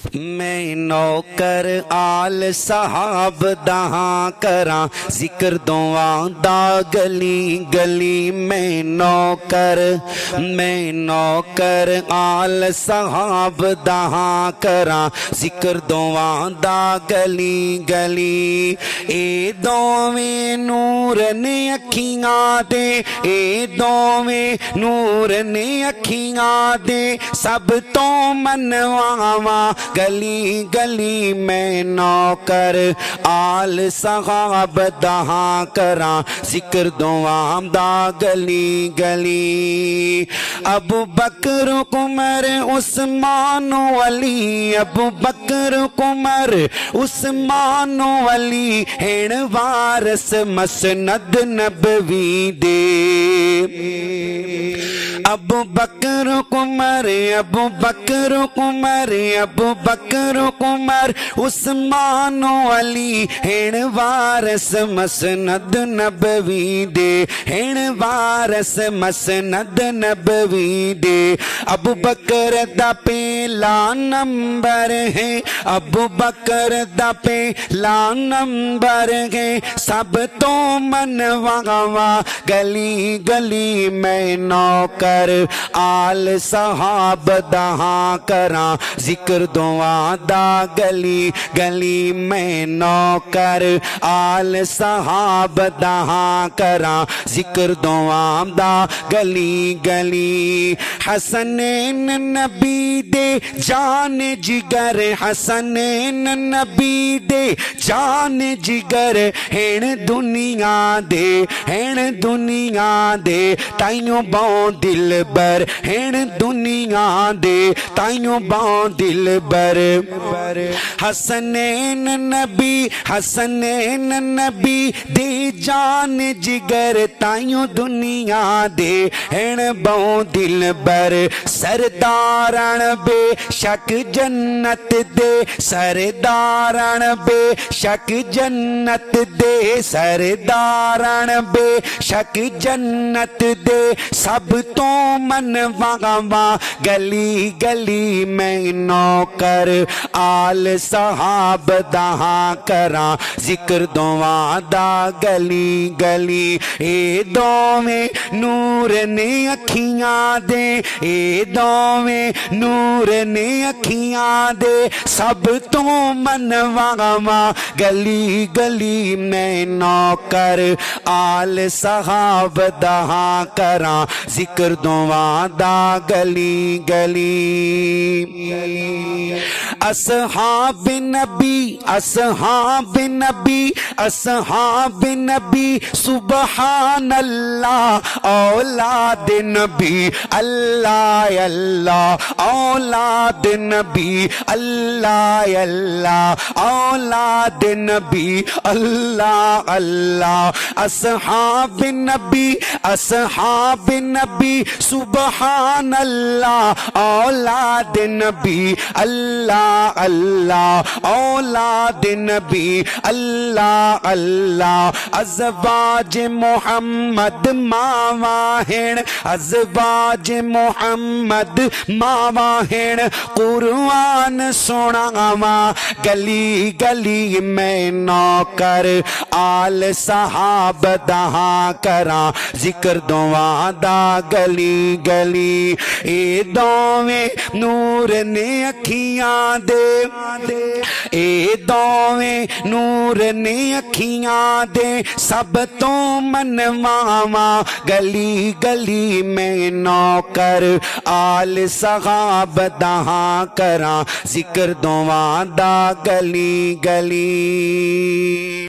میں نوکر آل صحاب دہاں کراں ذکر دعا دا گلی گلی میں نوکر آل صحاب دہاں کراں ذکر دعا دا گلی گلی اے دوویں نور نے اکھیاں دے اے دوویں نور نے اکھیاں دے سب تو منواواں گلی گلی میں نوکر آل صحاب دہاں کراں ذکر دعا دا گلی گلی ابو بکر عمر عثمان علی ابو بکر عمر عثمان علی ہن وارث مسند نبوی دے ابو بکر عمر ابو بکر عمر ابو بکر عمر عثمان علی ہن وارث مسند نبوی دے ہن وارث مسند نبوی دے ابو بکر دا پہلا نمبر ہے ابو بکر دا پہلا نمبر ہے سب تو منواوا گلی گلی میں نوکر آل صحاب دہاں کراں ذکر دعا دا گلی گلی میں نوکر آل صحاب دہاں کراں ذکر دعا دا گلی گلی حسنین نبی دے جان جگر حسنین نبی دے جان جگر ہن دنیا دے تائیوں باں دل بر ہن دنیا دے تائیوں باں دل بر حسنین نبی دے جان جگر تائیوں دنیا دے ہن باں دل بر سردارن بے شک جنت دے سردارن بے شک جنت دے سردارن بے شک جنت دے سب تو منواوا گلی گلی میں نوکر آل صحاب دہاں کراں ذکر دعا دا گلی گلی اے دوویں نور نے اکھیاں دے اے دوویں نور نے اکھیاں دے سب تو منواوا گلی گلی میں نوکر آل صحاب دہاں کراں ذکر دعا دا گلی گلی اصحاب نبی اصحاب نبی اصحاب نبی سبحان اللہ اولاد نبی اللہ اللہ اولاد نبی اللہ اللہ اولاد نبی اللہ اللہ اصحاب نبی سبحان اللہ اولاد نبی اللہ اللہ اولاد نبی اللہ اللہ ازواج محمد ماواہن ازواج محمد ماواہن قرآن سناواں گلی گلی میں نوکر آل صحاب دہاں کراں ذکر دعا دا گلی گلی اے دوویں نور نے اکھیاں دے اے دوویں نور نے اکھیاں دے سب تو منواوا گلی گلی میں نوکر آل صحاب دہاں کراں ذکر دعا دا گلی گلی